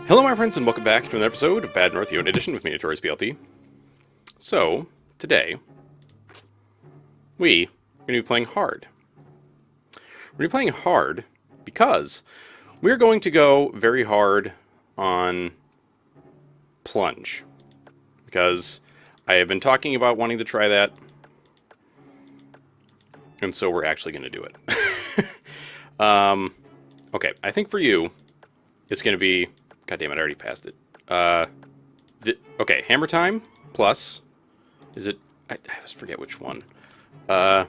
Hello my friends and welcome back to another episode of Bad North Unit Edition with me, Notorious BLT. So, today, we are going to be playing hard. We're going to be playing hard because we're going to go very hard on plunge. Because I have been talking about wanting to try that, and so we're actually going to do it. Okay, I think for you, it's going to be... God damn it, I already passed it. Okay, hammer time plus... Is it... I always forget which one. No,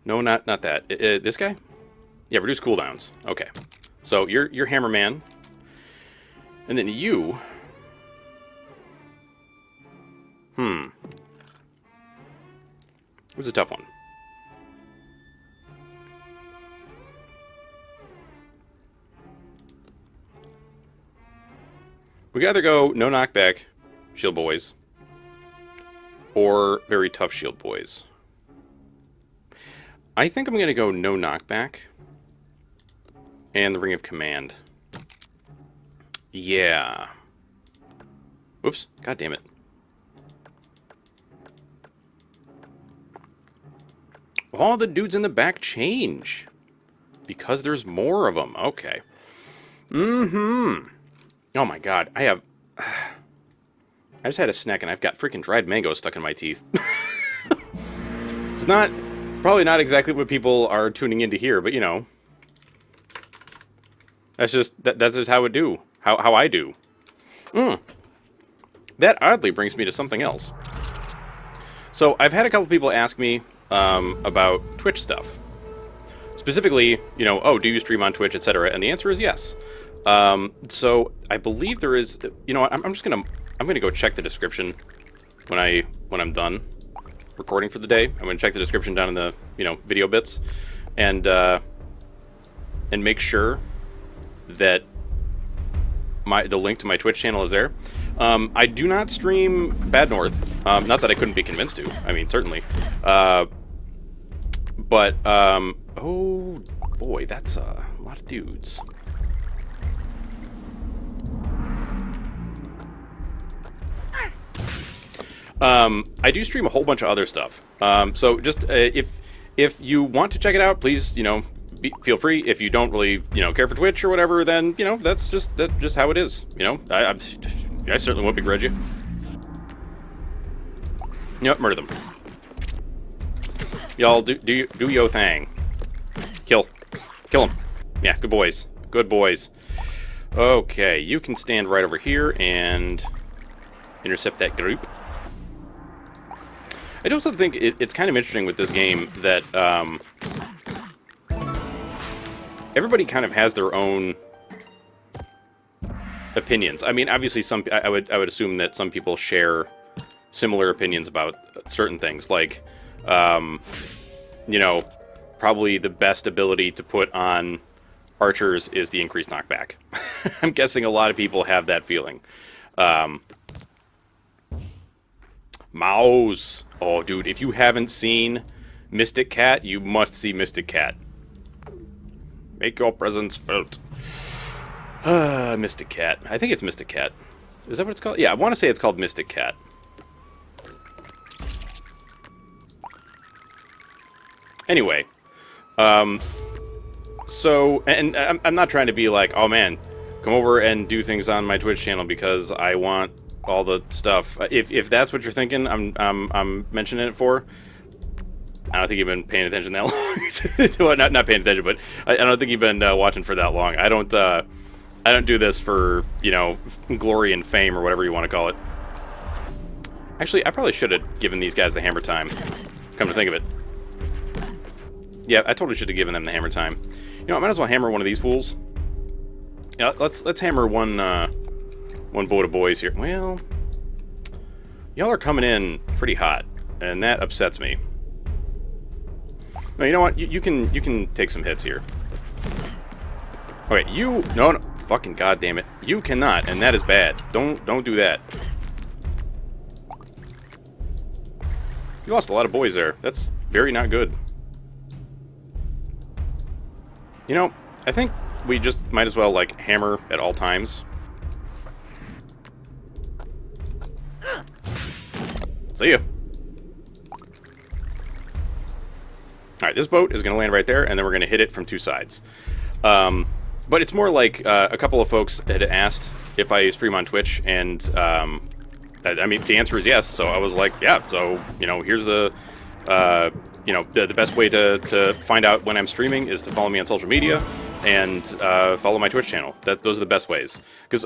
not that. This guy? Yeah, reduce cooldowns. Okay. So, you're hammer man. And then you... This is a tough one. We could either go no knockback shield boys or very tough shield boys. I think I'm going to go no knockback and the ring of command. Yeah. Whoops. God damn it. All the dudes in the back change because there's more of them. Okay. Oh my god, I just had a snack and I've got freaking dried mangoes stuck in my teeth. It's probably not exactly what people are tuning in to hear, but you know. That's just how I do. How I do. That oddly brings me to something else. So, I've had a couple people ask me about Twitch stuff. Specifically, you know, oh, do you stream on Twitch, etc.? And the answer is yes. So I believe there is, you know what, I'm gonna go check the description when I'm done recording for the day. I'm gonna check the description down in the, you know, video bits and make sure that the link to my Twitch channel is there. I do not stream Bad North, not that I couldn't be convinced to, I mean, certainly, oh boy, that's a lot of dudes. I do stream a whole bunch of other stuff. So just if you want to check it out, please, you know, feel free. If you don't really, you know, care for Twitch or whatever, then you know that's just how it is. You know, I certainly won't begrudge you. You know, murder them. Y'all do yo thing. Kill them. Yeah, good boys. Good boys. Okay, you can stand right over here and intercept that group. I also think it's kind of interesting with this game that everybody kind of has their own opinions. I mean, obviously, I would assume that some people share similar opinions about certain things. Like, you know, probably the best ability to put on archers is the increased knockback. I'm guessing a lot of people have that feeling. Mouse. Oh, dude, if you haven't seen Mystic Cat, you must see Mystic Cat. Make your presence felt. Mystic Cat. I think it's Mystic Cat. Is that what it's called? Yeah, I want to say it's called Mystic Cat. Anyway. So, and I'm not trying to be like, oh man, come over and do things on my Twitch channel because I want all the stuff. If that's what you're thinking, I'm mentioning it for. I don't think you've been paying attention that long. Well, not paying attention, but I don't think you've been watching for that long. I don't do this for, you know, glory and fame or whatever you want to call it. Actually, I probably should have given these guys the hammer time. Come to think of it. Yeah, I totally should have given them the hammer time. You know, I might as well hammer one of these fools. Yeah, let's hammer one boat of boys here. Well, y'all are coming in pretty hot, and that upsets me. No, you know what? You can take some hits here. Okay, no, fucking goddamn it, you cannot, and that is bad. Don't do that. You lost a lot of boys there. That's very not good. You know, I think we just might as well, like, hammer at all times. See ya. Alright, this boat is going to land right there, and then we're going to hit it from two sides. But it's more like a couple of folks had asked if I stream on Twitch, and I mean, the answer is yes. So I was like, yeah. So here's the the best way to find out when I'm streaming is to follow me on social media and follow my Twitch channel. Those are the best ways. Because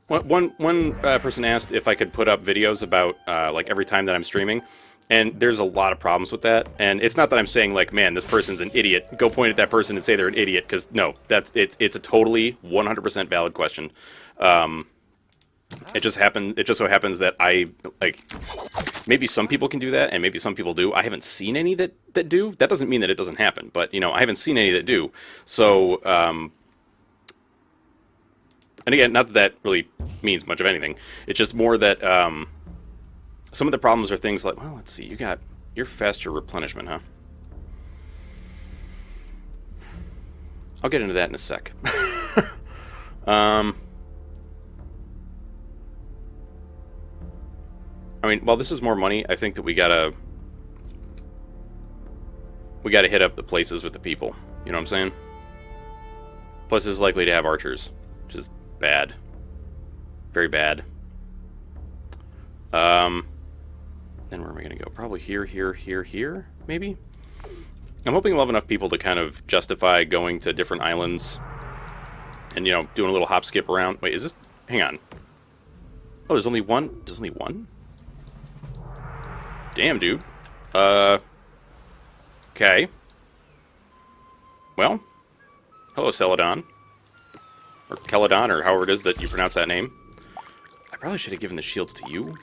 one person asked if I could put up videos about like every time that I'm streaming. And there's a lot of problems with that. And it's not that I'm saying, like, man, this person's an idiot. Go point at that person and say they're an idiot. Because, no, it's a totally 100% valid question. It just so happens that I, like, maybe some people can do that, and maybe some people do. I haven't seen any that do. That doesn't mean that it doesn't happen. But, I haven't seen any that do. So, and again, not that that really means much of anything. It's just more that, some of the problems are things like, well, let's see, you're faster replenishment, huh? I'll get into that in a sec. I mean, while this is more money, I think that we gotta hit up the places with the people. You know what I'm saying? Places likely to have archers, which is bad. Very bad. Then where am I going to go? Probably here, maybe? I'm hoping we'll have enough people to kind of justify going to different islands and, doing a little hop skip around. Wait, is this... Hang on. Oh, there's only one? There's only one? Damn, dude. Okay. Well, hello, Celadon. Or Celadon, or however it is that you pronounce that name. I probably should have given the shields to you.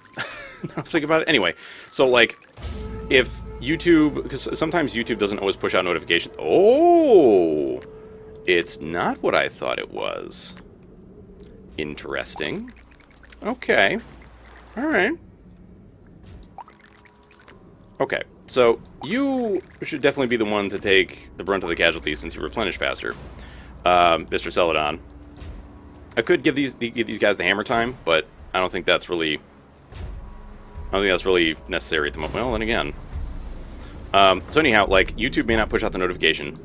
I was thinking about it. Anyway, so, like, if YouTube... Because sometimes YouTube doesn't always push out notifications. Oh! It's not what I thought it was. Interesting. Okay. Alright. Okay, so you should definitely be the one to take the brunt of the casualties since you replenish faster, Mr. Celadon. I could give these guys the hammer time, but I don't think that's really... necessary at the moment. Well, then again. So anyhow, like, YouTube may not push out the notification.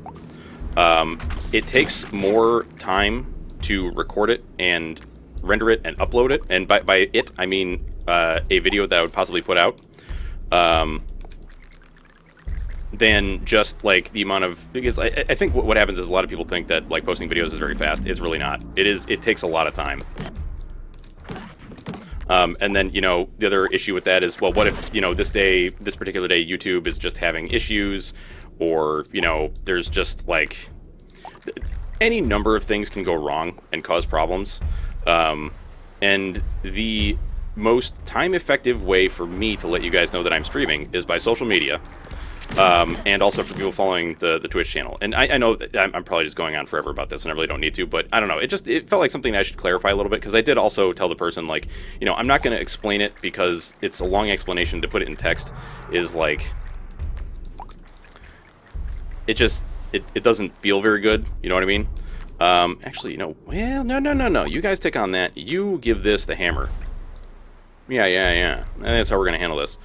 It takes more time to record it and render it and upload it. And by it, I mean a video that I would possibly put out. Than just, like, the amount of... Because I think what happens is a lot of people think that, like, posting videos is very fast. It's really not. It takes a lot of time. And then, the other issue with that is, well, what if, this particular day, YouTube is just having issues, or, there's just, like, any number of things can go wrong and cause problems. And the most time-effective way for me to let you guys know that I'm streaming is by social media. And also for people following the Twitch channel. And I know that I'm probably just going on forever about this, and I really don't need to, but I don't know. It felt like something I should clarify a little bit, because I did also tell the person, like, I'm not going to explain it because it's a long explanation. To put it in text is, like, it doesn't feel very good, you know what I mean? Actually, well, no. You guys take on that. You give this the hammer. Yeah. That's how we're going to handle this.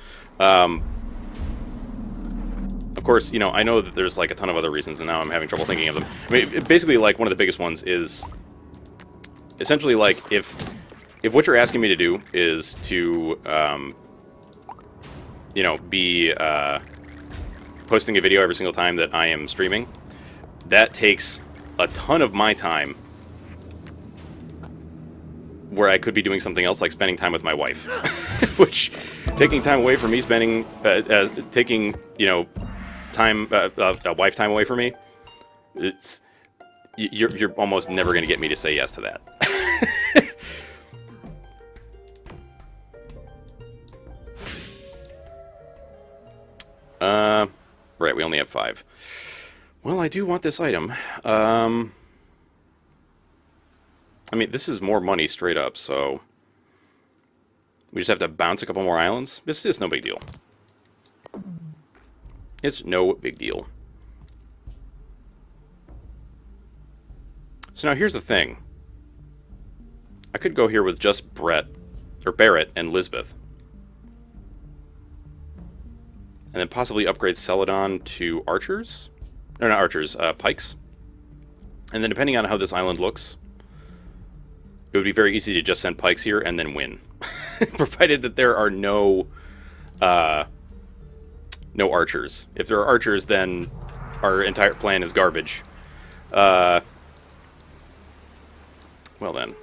Of course, I know that there's, like, a ton of other reasons, and now I'm having trouble thinking of them. I mean, basically, like, one of the biggest ones is essentially, like, if what you're asking me to do is to, be posting a video every single time that I am streaming, that takes a ton of my time where I could be doing something else, like spending time with my wife. Which, taking time away from me, taking, time, wife time away from me, you're almost never going to get me to say yes to that. Right, we only have 5. Well, I do want this item. I mean, this is more money straight up, so we just have to bounce a couple more islands. It's no big deal. It's no big deal. So now here's the thing. I could go here with just Barrett and Lisbeth. And then possibly upgrade Celadon to archers? No, not archers, pikes. And then depending on how this island looks, it would be very easy to just send pikes here and then win. Provided that there are no archers. If there are archers, then our entire plan is garbage. Well then,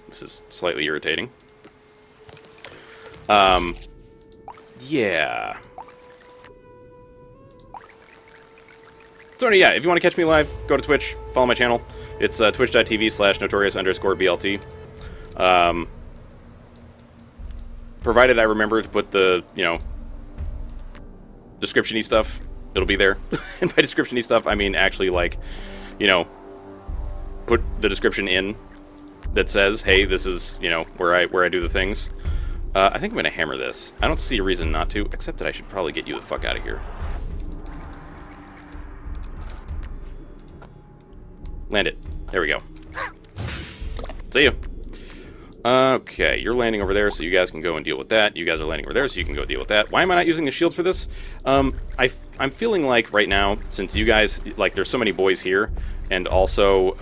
this is slightly irritating. Yeah. So yeah, if you want to catch me live, go to Twitch, follow my channel. It's twitch.tv/notorious_BLT. Provided I remember to put the, description-y stuff, it'll be there. And by description-y stuff, I mean actually, like, put the description in that says, hey, this is, where I do the things. I think I'm going to hammer this. I don't see a reason not to, except that I should probably get you the fuck out of here. Land it. There we go. See ya. Okay, you're landing over there, so you guys can go and deal with that. You guys are landing over there, so you can go deal with that. Why am I not using the shields for this? I'm feeling like right now, since you guys, like, there's so many boys here, and also,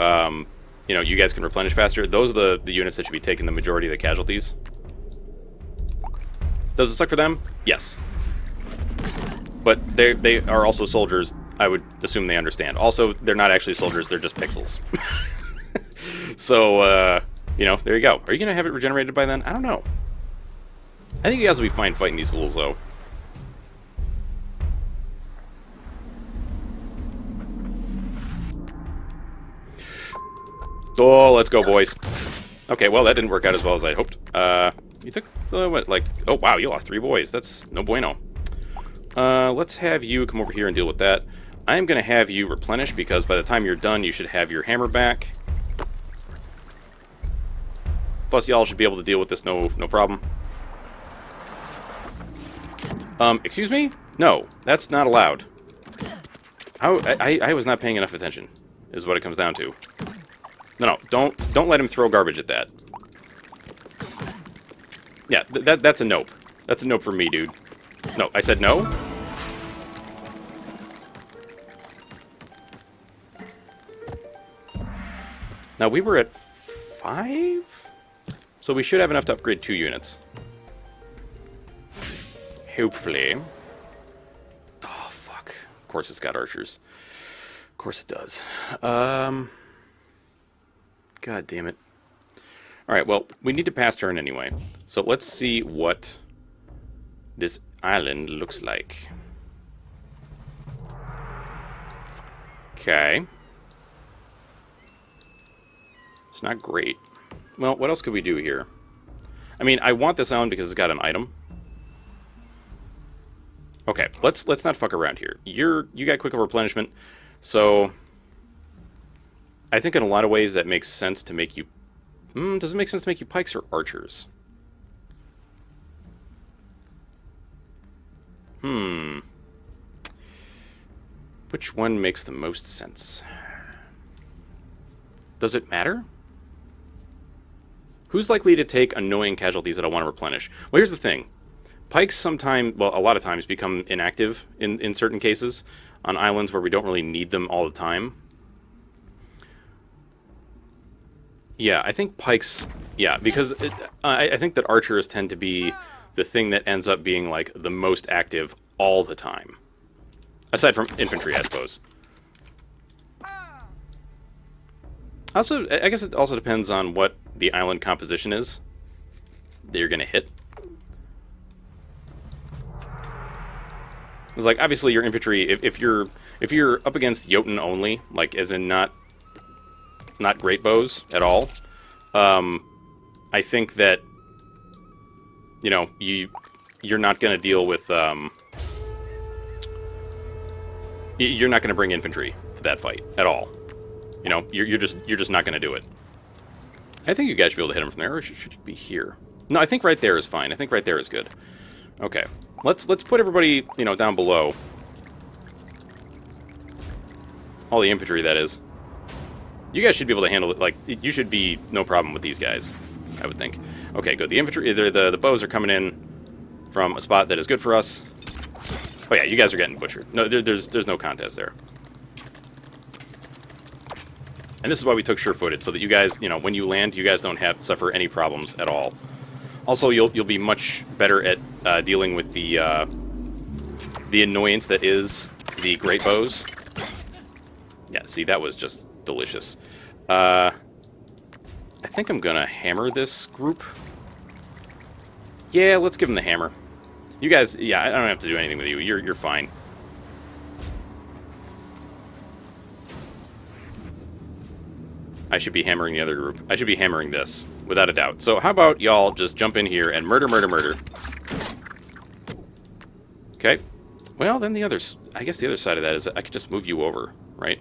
you guys can replenish faster. Those are the units that should be taking the majority of the casualties. Does it suck for them? Yes. But they are also soldiers. I would assume they understand. Also, they're not actually soldiers, they're just pixels. So, there you go. Are you going to have it regenerated by then? I don't know. I think you guys will be fine fighting these fools, though. Oh, let's go, boys. Okay, well, that didn't work out as well as I hoped. You took, what, like... Oh, wow, you lost 3 boys. That's no bueno. Let's have you come over here and deal with that. I am going to have you replenish, because by the time you're done, you should have your hammer back. Plus, y'all should be able to deal with this no problem. Excuse me? No, that's not allowed. I was not paying enough attention, is what it comes down to. No, don't let him throw garbage at that. Yeah, that's a nope. That's a nope for me, dude. No, I said no? Now, we were at 5? So we should have enough to upgrade 2 units. Hopefully. Oh, fuck. Of course it's got archers. Of course it does. God damn it. Alright, well, we need to pass turn anyway. So let's see what this island looks like. Okay. It's not great. Well, what else could we do here? I mean, I want this island because it's got an item. Okay, let's not fuck around here. You got quick replenishment, so I think in a lot of ways that makes sense to make you. Does it make sense to make you pikes or archers? Which one makes the most sense? Does it matter? Who's likely to take annoying casualties that I want to replenish? Well, here's the thing. Pikes sometimes, well, a lot of times become inactive in certain cases on islands where we don't really need them all the time. Yeah, I think pikes, yeah, because I think that archers tend to be the thing that ends up being, like, the most active all the time. Aside from infantry, I suppose. Also, I guess it also depends on what the island composition is that you're going to hit. It's like, obviously, your infantry, if you're up against Jotunn only, like, as in not great bows at all, I think that, you're not going to deal with, you're not going to bring infantry to that fight at all. You're just not going to do it. I think you guys should be able to hit him from there, or should you be here? No, I think right there is fine. I think right there is good. Okay. Let's put everybody, down below. All the infantry, that is. You guys should be able to handle it. Like, you should be no problem with these guys, I would think. Okay, good. The infantry, the bows are coming in from a spot that is good for us. Oh yeah, you guys are getting butchered. No, there's no contest there. And this is why we took sure-footed, so that you guys, you know, when you land, you guys don't suffer any problems at all. Also, you'll be much better at dealing with the annoyance that is the great bows. Yeah, see, that was just delicious. I think I'm gonna hammer this group. Yeah, let's give them the hammer. You guys, yeah, I don't have to do anything with you. You're fine. I should be hammering the other group. I should be hammering this, without a doubt. So how about y'all just jump in here and murder, murder, murder. Okay. Well, then the others... I guess the other side of that is I could just move you over, right?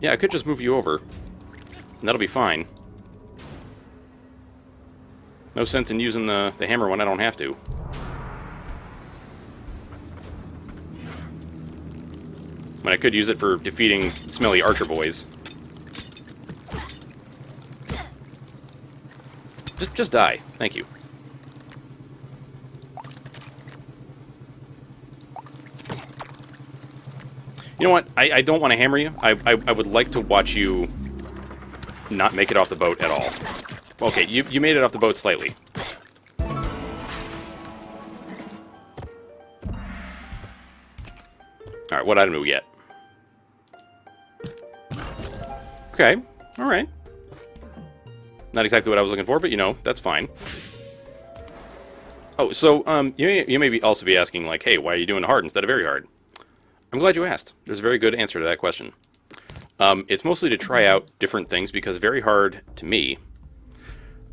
Yeah, I could just move you over. And that'll be fine. No sense in using the hammer when I don't have to. When I could use it for defeating smelly archer boys. Just die. Thank you. You know what? I don't want to hammer you. I would like to watch you not make it off the boat at all. Okay, you made it off the boat slightly. Alright, what item do we get? Okay, alright. Not exactly what I was looking for, but you know, that's fine. Oh, so, you may also be asking, like, hey, why are you doing hard instead of very hard? I'm glad you asked. There's a very good answer to that question. It's mostly to try out different things, because very hard, to me,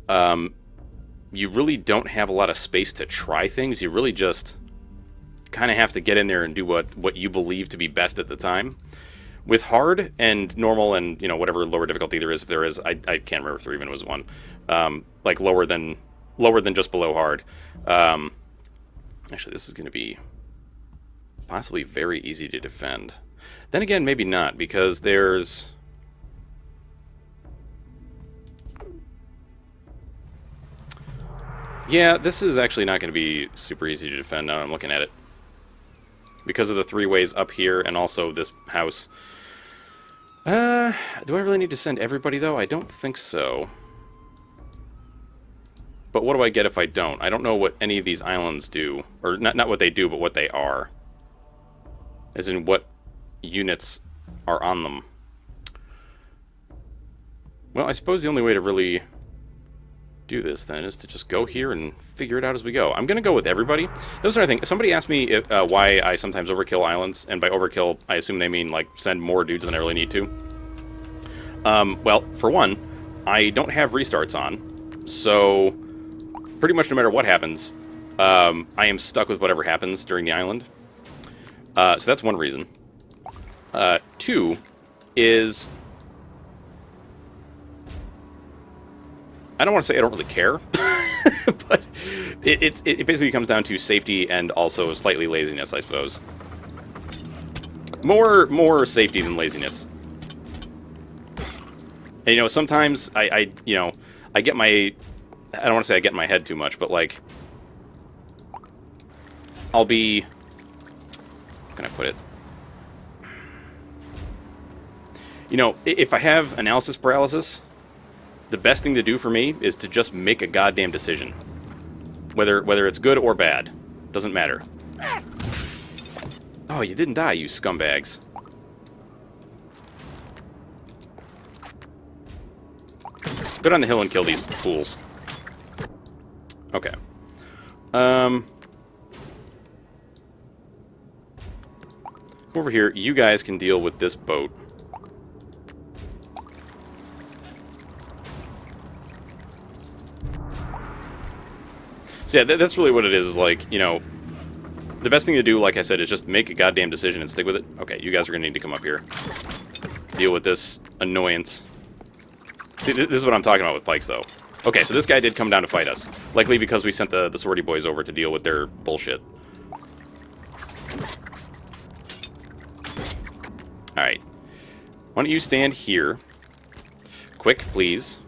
you really don't have a lot of space to try things. You really just kind of have to get in there and do what you believe to be best at the time. With hard and normal and, you know, whatever lower difficulty there is, if there is, I can't remember if there even was one, like lower than just below hard. Actually, this is going to be possibly very easy to defend. Then again, maybe not, because there's... Yeah, this is actually not going to be super easy to defend now I'm looking at it. Because of the three ways up here and also this house. Do I really need to send everybody, though? I don't think so. But what do I get if I don't? I don't know what any of these islands do. Or not what they do, but what they are. As in what units are on them. Well, I suppose the only way to really do this, then, is to just go here and figure it out as we go. I'm going to go with everybody. That was another thing. Somebody asked me why I sometimes overkill islands, and by overkill, I assume they mean, like, send more dudes than I really need to. Well, for one, I don't have restarts on, so pretty much no matter what happens, I am stuck with whatever happens during the island. So that's one reason. Two is... I don't want to say I don't really care, but it basically comes down to safety and also slightly laziness, I suppose. More safety than laziness. And, you know, sometimes I get my... I don't want to say I get in my head too much, but, like, I'll be... How can I put it? You know, if I have analysis paralysis... The best thing to do for me is to just make a goddamn decision. Whether it's good or bad. Doesn't matter. Oh, you didn't die, you scumbags. Go down the hill and kill these fools. Okay. Come over here. You guys can deal with this boat. So yeah, that's really what it is, like, you know, the best thing to do, like I said, is just make a goddamn decision and stick with it. Okay, you guys are going to need to come up here. Deal with this annoyance. See, this is what I'm talking about with pikes, though. Okay, so this guy did come down to fight us. Likely because we sent the swordy boys over to deal with their bullshit. Alright. Why don't you stand here? Quick, please.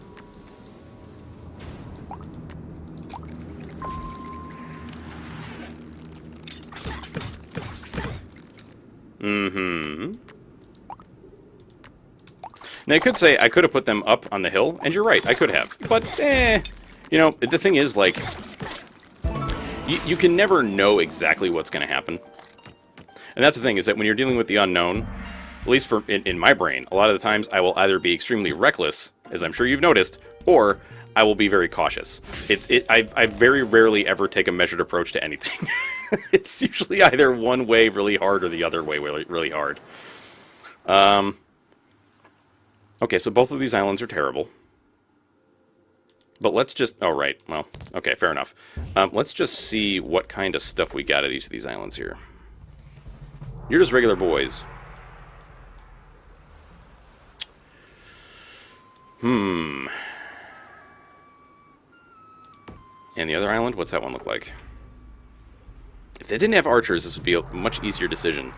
Mm-hmm. Now, I could say I could have put them up on the hill, and you're right, I could have. But, you know, the thing is, like, you can never know exactly what's going to happen. And that's the thing, is that when you're dealing with the unknown, at least for in my brain, a lot of the times I will either be extremely reckless, as I'm sure you've noticed, or I will be very cautious. I very rarely ever take a measured approach to anything. It's usually either one way really hard or the other way really, really hard. Okay, so both of these islands are terrible. But let's just... Oh, right. Well, okay, fair enough. Let's just see what kind of stuff we got at each of these islands here. You're just regular boys. And the other island? What's that one look like? If they didn't have archers, this would be a much easier decision.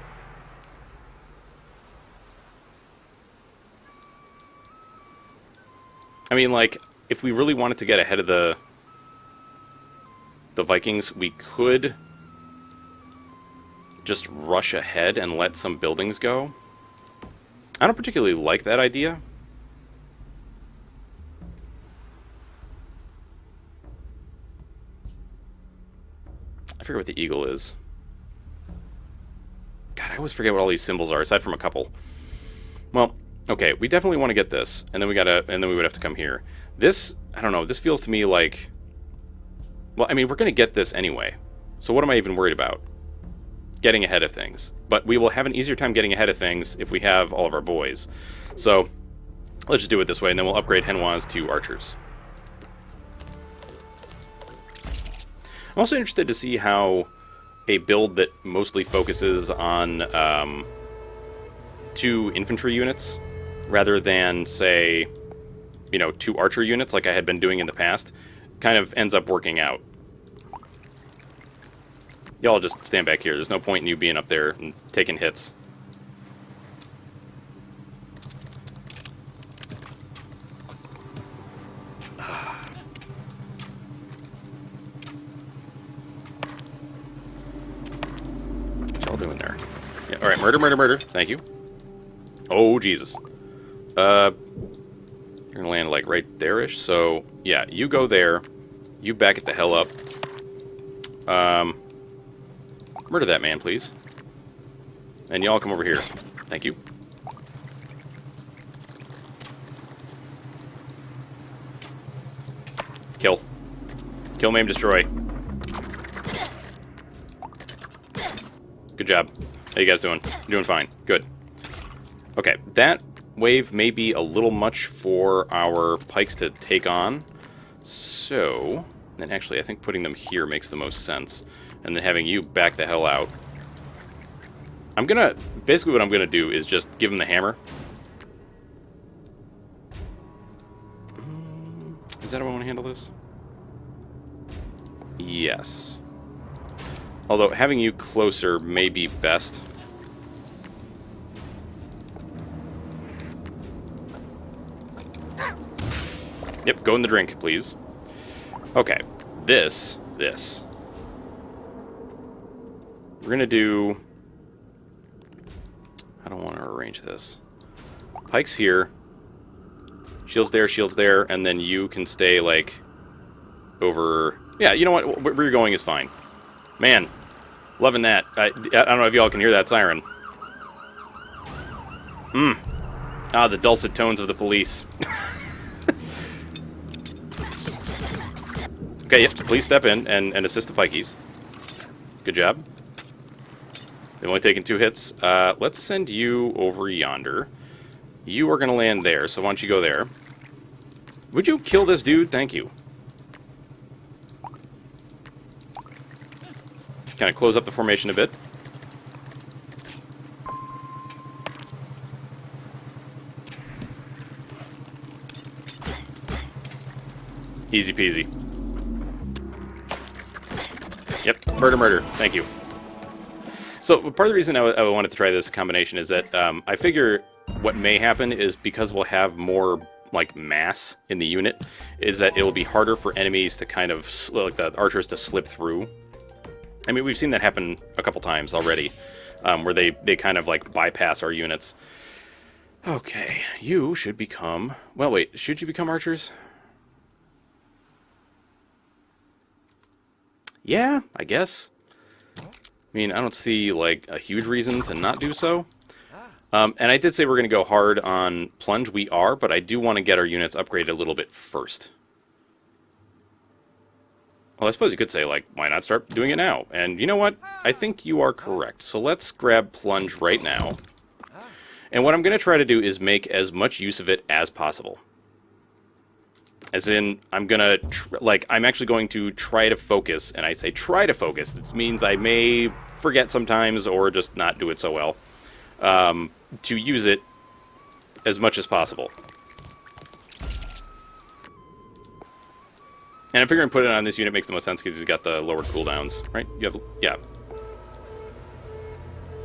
I mean, like, if we really wanted to get ahead of the Vikings, we could just rush ahead and let some buildings go. I don't particularly like that idea. I forget what the eagle is. God, I always forget what all these symbols are, aside from a couple. Well, okay, we definitely want to get this, and then we would have to come here. This, I don't know, this feels to me like... Well, I mean, we're going to get this anyway. So what am I even worried about? Getting ahead of things. But we will have an easier time getting ahead of things if we have all of our boys. So, let's just do it this way, and then we'll upgrade Henwas to archers. I'm also interested to see how a build that mostly focuses on 2 infantry units, rather than, say, you know, 2 archer units like I had been doing in the past, kind of ends up working out. Y'all just stand back here. There's no point in you being up there and taking hits. What y'all doing there? Yeah, alright, murder, murder, murder. Thank you. Oh, Jesus. You're gonna land, like, right there-ish, so, yeah, you go there. You back it the hell up. Murder that man, please. And y'all come over here. Thank you. Kill. Kill, maim, destroy. Good job. How you guys doing? Doing fine. Good. Okay, that wave may be a little much for our pikes to take on. So, and actually I think putting them here makes the most sense. And then having you back the hell out. I'm gonna... Basically what I'm gonna do is just give him the hammer. Is that how I want to handle this? Yes. Although having you closer may be best. Yep, go in the drink, please. Okay, this. We're gonna do... I don't want to arrange this. Pikes here. Shields there, and then you can stay, like, over... Yeah, you know what? Where you're going is fine. Man, loving that. I don't know if y'all can hear that siren. Ah, the dulcet tones of the police. Okay, yep, please step in and assist the pikeys. Good job. They've only taken 2 hits. Let's send you over yonder. You are going to land there, so why don't you go there. Would you kill this dude? Thank you. Kind of close up the formation a bit. Easy peasy. Yep, murder, murder. Thank you. So part of the reason I wanted to try this combination is that I figure what may happen is because we'll have more like mass in the unit, is that it will be harder for enemies to kind of like the archers to slip through. I mean, we've seen that happen a couple times already, where they kind of like bypass our units. Okay, you should become... Well, wait, should you become archers? Yeah, I guess. I mean, I don't see, like, a huge reason to not do so. And I did say we're going to go hard on plunge. We are, but I do want to get our units upgraded a little bit first. Well, I suppose you could say, like, why not start doing it now? And you know what? I think you are correct. So let's grab plunge right now. And what I'm going to try to do is make as much use of it as possible. As in, I'm going to, I'm actually going to try to focus, and I say try to focus. This means I may forget sometimes or just not do it so well, to use it as much as possible. And I'm figuring putting it on this unit makes the most sense because he's got the lowered cooldowns, right? You have, yeah.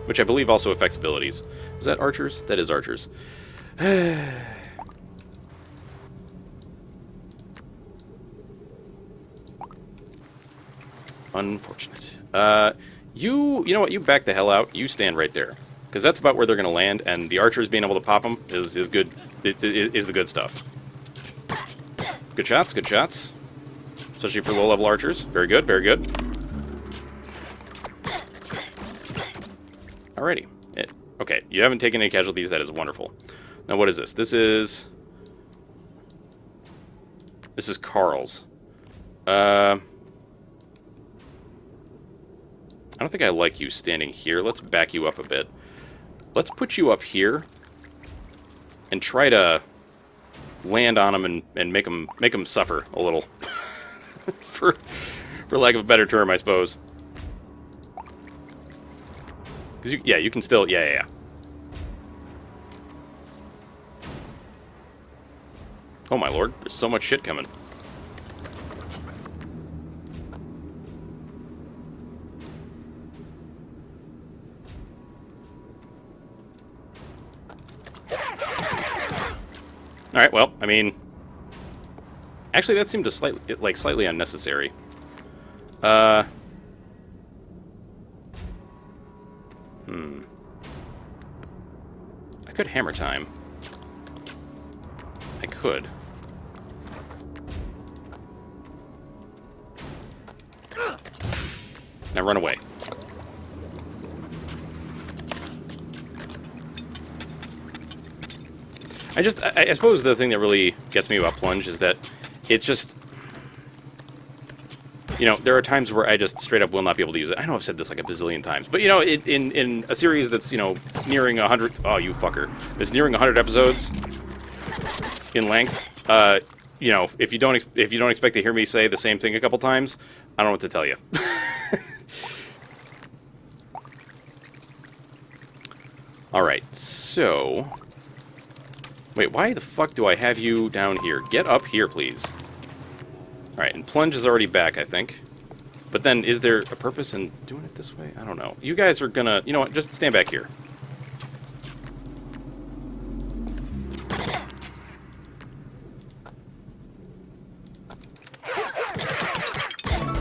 Which I believe also affects abilities. Is that archers? That is archers. Unfortunate. You know what? You back the hell out. You stand right there. Because that's about where they're going to land, and the archers being able to pop them is good. Is the good stuff. Good shots, good shots. Especially for low-level archers. Very good, very good. Alrighty. Okay, you haven't taken any casualties. That is wonderful. Now, what is this? This is Carl's. I don't think I like you standing here. Let's back you up a bit. Let's put you up here and try to land on them and make them suffer a little. for lack of a better term, I suppose. Because you can still, yeah. Oh my lord, there's so much shit coming. Alright, well, I mean... Actually, that seemed to slightly unnecessary. I could hammer time. I could. Now run away. I suppose the thing that really gets me about plunge is that it's just, there are times where I just straight up will not be able to use it. I know I've said this like a bazillion times, but in a series that's nearing 100, oh you fucker, that's nearing 100 episodes in length. If you don't expect to hear me say the same thing a couple times, I don't know what to tell you. All right, so. Wait, why the fuck do I have you down here? Get up here, please. Alright, and plunge is already back, I think. But then, is there a purpose in doing it this way? I don't know. You guys are gonna... You know what? Just stand back here.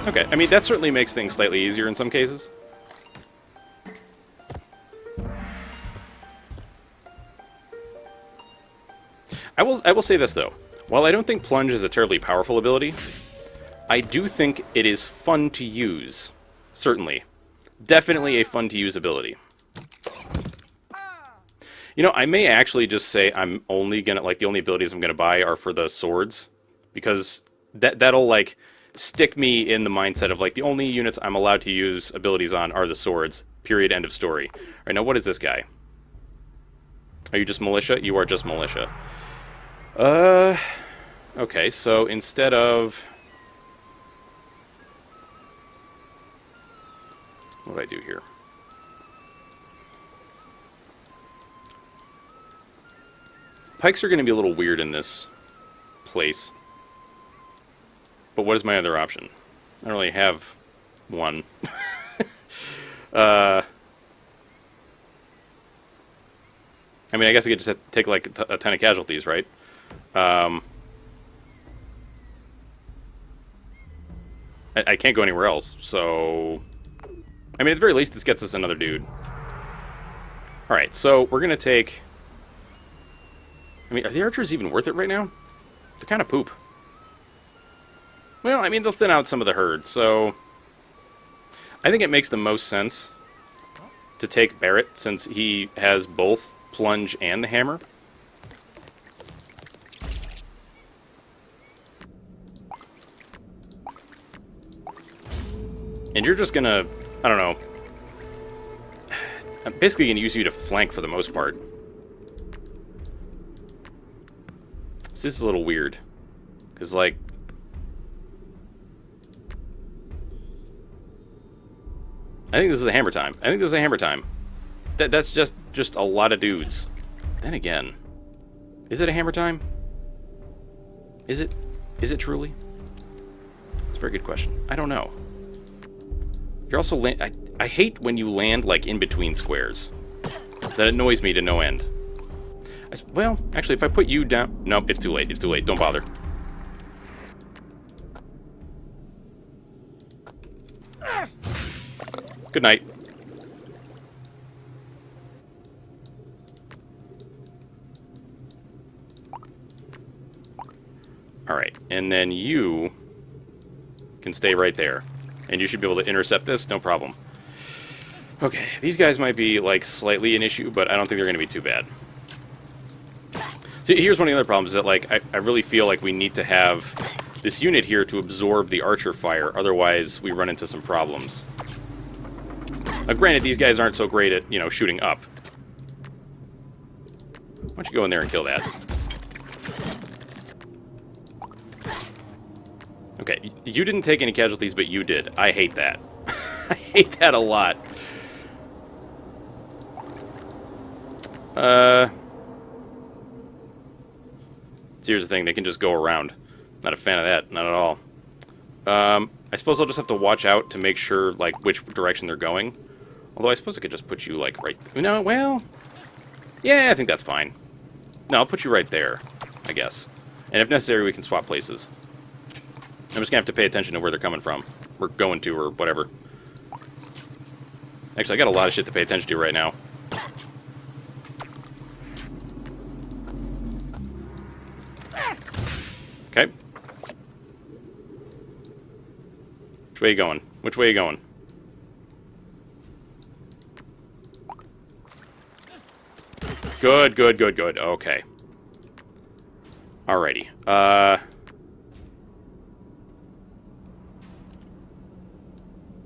Okay, I mean, that certainly makes things slightly easier in some cases. I will say this, though. While I don't think plunge is a terribly powerful ability, I do think it is fun to use. Certainly. Definitely a fun-to-use ability. I may actually just say I'm only gonna, the only abilities I'm gonna buy are for the swords. Because that'll, stick me in the mindset of, the only units I'm allowed to use abilities on are the swords. Period, end of story. Alright, now what is this guy? Are you just militia? You are just militia. Okay, so instead of... What do I do here? Pikes are going to be a little weird in this place. But what is my other option? I don't really have one. I mean, I guess I could just have to take like a ton of casualties, right? I can't go anywhere else, so... I mean, at the very least, this gets us another dude. Alright, so we're going to take... I mean, are the archers even worth it right now? They're kind of poop. Well, I mean, they'll thin out some of the herd, so... I think it makes the most sense to take Barrett, since he has both plunge and the hammer. And you're just gonna, I don't know, I'm basically gonna use you to flank for the most part. So this is a little weird, because like, I think this is a hammer time. I think this is a hammer time. That's just a lot of dudes. Then again, is it a hammer time? Is it? Is it truly? It's a very good question. I don't know. You're also I hate when you land like in between squares. That annoys me to no end. Well, actually, if I put you down... Nope, it's too late. It's too late. Don't bother. Good night. Alright, and then you can stay right there. And you should be able to intercept this, no problem. Okay, these guys might be, like, slightly an issue, but I don't think they're going to be too bad. So here's one of the other problems, that, like, I really feel like we need to have this unit here to absorb the archer fire, otherwise we run into some problems. Now, granted, these guys aren't so great at, you know, shooting up. Why don't you go in there and kill that? Okay, you didn't take any casualties, but you did. I hate that. I hate that a lot. So here's the thing, they can just go around. Not a fan of that, not at all. I suppose I'll just have to watch out to make sure, like, which direction they're going. Although I suppose I could just put you, like, right... No, well... Yeah, I think that's fine. No, I'll put you right there, I guess. And if necessary, we can swap places. I'm just going to have to pay attention to where they're coming from. Or going to, or whatever. Actually, I got a lot of shit to pay attention to right now. Okay. Which way are you going? Which way are you going? Good, good, good, good. Okay. Alrighty.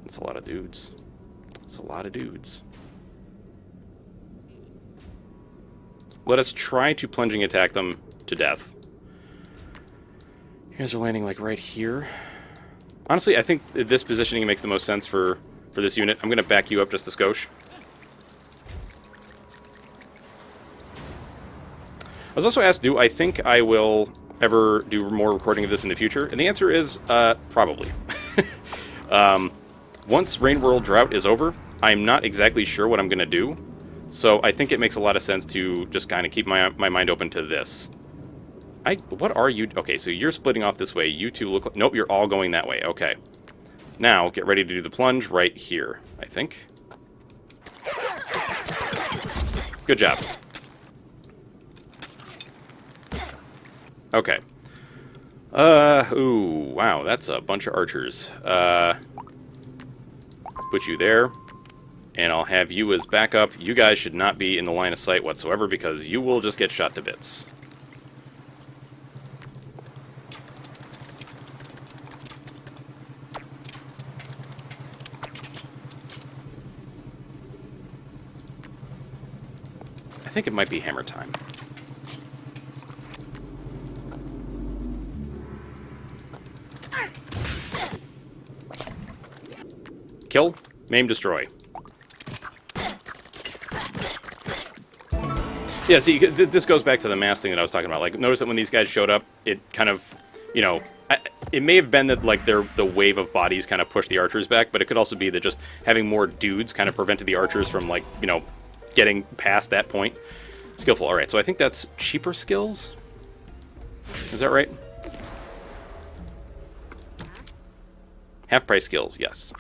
That's a lot of dudes. That's a lot of dudes. Let us try to plunging attack them to death. You guys are landing, like, right here. Honestly, I think this positioning makes the most sense for this unit. I'm going to back you up just a skosh. I was also asked, do I think I will ever do more recording of this in the future? And the answer is, probably. Once Rain World Drought is over, I'm not exactly sure what I'm going to do. So I think it makes a lot of sense to just kind of keep my mind open to this. What are you... Okay, so you're splitting off this way. You two look like... Nope, you're all going that way. Okay. Now, get ready to do the plunge right here, I think. Good job. Okay. Ooh, wow, that's a bunch of archers. Put you there. And I'll have you as backup. You guys should not be in the line of sight whatsoever because you will just get shot to bits. I think it might be hammer time. Kill, maim, destroy. Yeah, see, this goes back to the mass thing that I was talking about. Like, notice that when these guys showed up, it kind of, you know, it may have been that, like, the wave of bodies kind of pushed the archers back, but it could also be that just having more dudes kind of prevented the archers from, like, you know, getting past that point. Skillful. All right, so I think that's cheaper skills. Is that right? Half price skills, yes.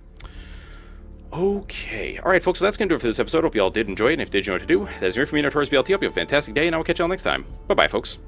Okay. All right, folks, so that's going to do it for this episode. Hope you all did enjoy it, and if you did, you know what to do. That's your for me, Notorious BLT. Hope you have a fantastic day, and I will catch you all next time. Bye-bye, folks.